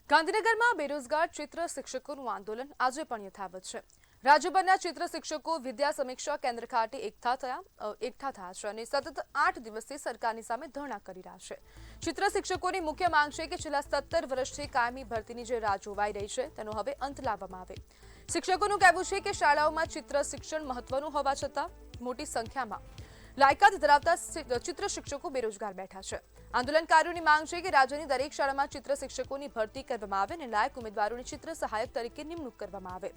ગાંધીનગરમાં બેરોજગાર ચિત્ર શિક્ષકોનું આંદોલન આજે પણ યથાવત છે। રાજ્યભરના ચિત્ર શિક્ષકો વિદ્યા સમીક્ષા કેન્દ્ર ખાતે એકઠા થયા છે અને સતત 8 દિવસથી સરકારની સામે ધરણા કરી રહ્યા છે। ચિત્ર શિક્ષકોની મુખ્ય માંગ છે કે છેલ્લા 17 વર્ષથી કાયમી ભરતીની જે રાહ જોવાઈ રહી છે તેનો હવે અંત લાવવામાં આવે। શિક્ષકોનું કહેવું છે કે શાળાઓમાં ચિત્ર શિક્ષણ મહત્વનું હોવા છતાં મોટી સંખ્યામાં લાયકાત ધરાવતા ચિત્ર શિક્ષકો બેરોજગાર બેઠા છે। આંદોલનકારીઓની માંગ છે કે રાજ્યની દરેક શાળામાં ચિત્ર શિક્ષકોની ભરતી કરવામાં આવે અને લાયક ઉમેદવારોની ચિત્ર સહાયક તરીકે નિમણૂક કરવામાં આવે।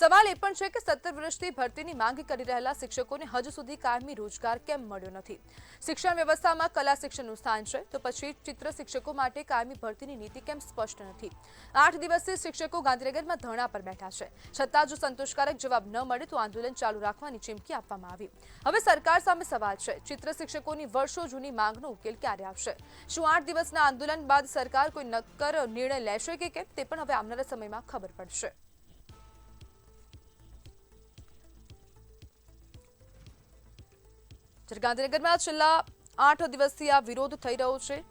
સવાલ એ પણ છે કે 17 વર્ષથી ભરતીની માંગ કરી રહેલા શિક્ષકોને હજુ સુધી કાયમી રોજગાર કેમ મળ્યો નથી। શિક્ષણ વ્યવસ્થામાં કલા શિક્ષણનું સ્થાન છે તો પછી ચિત્ર શિક્ષકો માટે કાયમી ભરતીની નીતિ કેમ સ્પષ્ટ નથી। 8 દિવસથી શિક્ષકો ગાંધીનગરમાં ધરણા પર બેઠા છે, છતાં જો સંતોષકારક જવાબ ન મળે તો આંદોલન ચાલુ રાખવાની ચીમકી આપવામાં આવી। હવે સરકાર સામે સવાલ છે, ચિત્ર શિક્ષકોની વર્ષો જૂની માંગનો ઉકેલ ક્યારે આવશે? શું 8 દિવસના આંદોલન બાદ સરકાર કોઈ નક્કર નિર્ણય લેશે કે કેમ તે પણ હવે આવનારા સમયમાં ખબર પડશે। ગાંધીનગરમાં છેલ્લા 8 દિવસથી આ વિરોધ થઈ રહ્યો છે।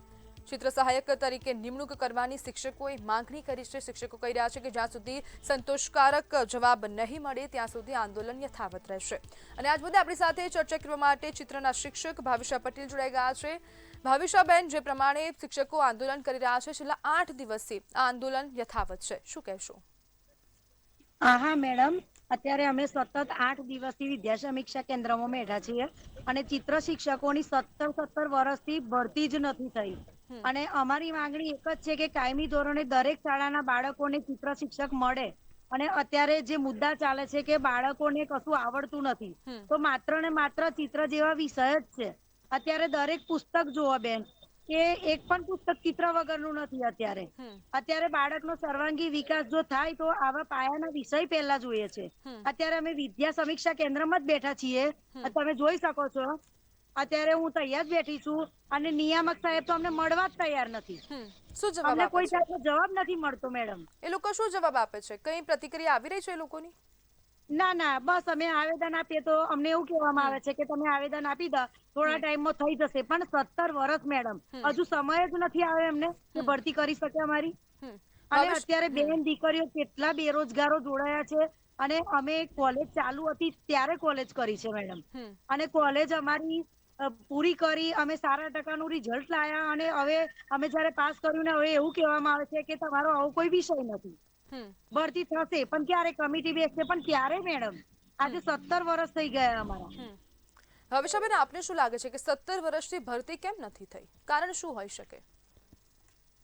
ચિત્ર સહાયક તરીકે નિમણૂક કરવાની શિક્ષકોએ માંગણી કરી છે। શિક્ષકો કહી રહ્યા છે કે જ્યાં સુધી સંતોષકારક જવાબ નહીં મળે ત્યાં સુધી આંદોલન યથાવત રહેશે। અને આજ મુદ્દે આપણી સાથે ચર્ચા કરવા માટે ચિત્રના શિક્ષક ભાવિશા પટેલ જોડાઈ ગયા છે। ભાવિશાબેન, જે પ્રમાણે શિક્ષકો આંદોલન કરી રહ્યા છે, છેલ્લા 8 દિવસથી આ આંદોલન યથાવત છે, શું કહેશો? હા મેડમ, અત્યારે અમે સતત 8 દિવસથી વિદ્યા સમીક્ષા કેન્દ્રમાં બેઠા છીએ અને ચિત્ર શિક્ષકોની 17 વર્ષથી ભરતી જ નથી થઈ। અને અમારી માંગણી એક જ છે કે કાયમી ધોરણે દરેક શાળાના બાળકોને ચિત્ર શિક્ષક મળે। અને અત્યારે જે મુદ્દા ચાલે છે કે બાળકોને કશું આવડતું નથી, તો માત્ર ને માત્ર ચિત્ર જેવા વિષય જ છે। અત્યારે દરેક પુસ્તક જોવો બેન, કે એક પણ પુસ્તક ચિત્ર વગરનું નથી। અત્યારે બાળકનો સર્વાંગી વિકાસ જો થાય તો આવા પાયાના વિષય પહેલા જોઈએ છે। અત્યારે અમે વિદ્યા સમીક્ષા કેન્દ્રમાં જ બેઠા છીએ, તમે જોઈ શકો છો। અત્યારે હું તૈયાર જ બેઠી છું અને નિયામક સાહેબ તો અમને મળવા જ તૈયાર નથી। શું જવાબ અમને આપે કોઈ છે? જાતનો જવાબ નથી મળતો મેડમ। એ લોકો શું જવાબ આપે છે? કઈ પ્રતિક્રિયા આવી રહી છે એ લોકોની? ના ના, બસ અમે આવેદન આપીએ તો અમને એવું કહેવામાં આવે છે કે તમે આવેદન આપી દો, થોડા ટાઈમમાં થઈ જશે। પણ 17 વર્ષ મેડમ, હજુ સમય જ નથી આવ્યો એમને કે ભરતી કરી શકે અમારી। અને ભાવેશ, અત્યારે બેન દીકરીઓ કેટલા બેરોજગારો જોડાયા છે। અને અમે કોલેજ ચાલુ હતી ત્યારે કોલેજ કરી છે મેડમ, અને કોલેજ અમારી પૂરી કરી, અમે સારા ટકાનું રિઝલ્ટ લાયા અને હવે અમે જયારે પાસ કર્યું ને હવે એવું કહેવામાં આવે છે કે તમારો આવો કોઈ વિષય નથી। ભરતી થશે પણ ક્યારે, કમિટી બેસશે પણ ક્યારે મેડમ? આજે 17 વર્ષ થઈ ગયા અમારા। ભાવિશાબેન, આપને શું લાગે છે કે 17 વર્ષથી ભરતી કેમ નથી થઈ? કારણ શું હોઈ શકે?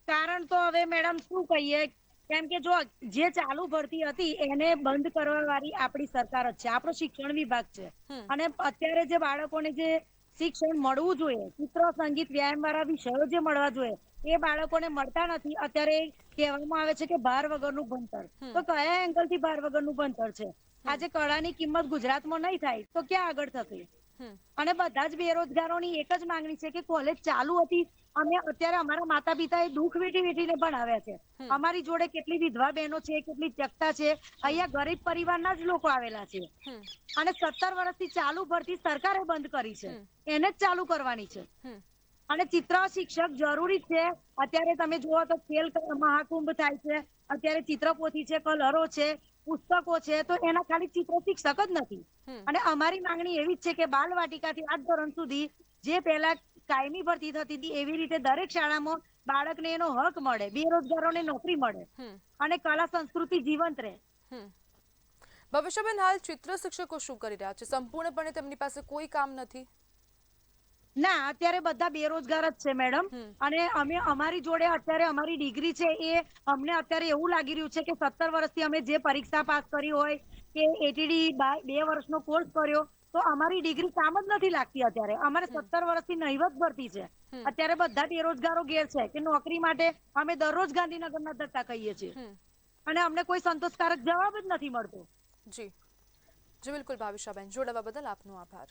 કારણ તો હવે મેડમ શું કહીએ, કેમ કે જો જે ચાલુ ભરતી હતી એને બંધ કરવા વાળી આપણી સરકાર જ છે, આપણો શિક્ષણ વિભાગ છે। અને અત્યારે જે બાળકોને જે શિક્ષણ મળવું જોઈએ, ચિત્ર સંગીત વ્યાયામ વાળા વિષયો જે મળવા જોઈએ એ બાળકોને મળતા નથી। અત્યારે કહેવામાં આવે છે કે ભાર વગરનું ભણતર, તો કયા એંગલ થી ભાર વગરનું ભણતર છે? આજે કળાની કિંમત ગુજરાતમાં નહીં થાય તો ક્યાં આગળ થશે? અને બધા જ બેરોજગારોની એક જ માંગણી છે કે કોલેજ ચાલુ હતી, અમે અત્યારે અમારા માતા પિતા એ દુઃખ વેઠી વેઠીને ભણાવ્યા છે। અમારી જોડે કેટલી વિધવા બહેનો છે, કેટલી ચકતા છે, અહીંયા ગરીબ પરિવારના જ લોકો આવેલા છે। અને 17 વર્ષથી ચાલુ ભરતી સરકારે બંધ કરી છે, એને જ ચાલુ કરવાની છે। અને ચિત્ર શિક્ષક જરૂરી છે। અત્યારે તમે જુઓ તો ખેલ મહાકુંભ થાય છે, અત્યારે ચિત્રપોથી છે, કલરો છે, પુસ્તકો છે, તો એના ખાલી ચિત્ર શિક્ષક જ નથી। અને અમારી માંગણી એવી જ છે કે બાલ વાટિકાથી 8 ધોરણ સુધી જે પહેલા કાયમી ભરતી થતી હતી એવી રીતે દરેક શાળામાં બાળકને એનો હક મળે, બેરોજગારોને નોકરી મળે અને કલા સંસ્કૃતિ જીવંત રહે। ભવિષ્યબેન, હાલ ચિત્ર શિક્ષકો શું કરી રહ્યા છે? સંપૂર્ણપણે તેમની પાસે કોઈ કામ નથી? ના, અત્યારે બધા બેરોજગાર જ છે મેડમ। અને અમે અમારી જોડે અત્યારે અમારી ડિગ્રી છે એ અમને અત્યારે એવું લાગી રહ્યું છે કે 17 વર્ષથી અમે જે પરીક્ષા પાસ કરી હોય કે એટીડી 2 વર્ષનો કોર્સ કર્યો, તો અમારી ડિગ્રી કામ જ નથી લાગતી। અત્યારે અમારે 17 વર્ષથી નહીવત ભરતી છે। અત્યારે બધા બેરોજગારો ઘેર છે કે નોકરી માટે અમે દરરોજ ગાંધીનગરના ધક્કા ખાઈએ છીએ અને અમને કોઈ સંતોષકારક જવાબ જ નથી મળતો। જી જી, બિલકુલ ભાવિશાબેન, જોડાવા બદલ આપનો આભાર।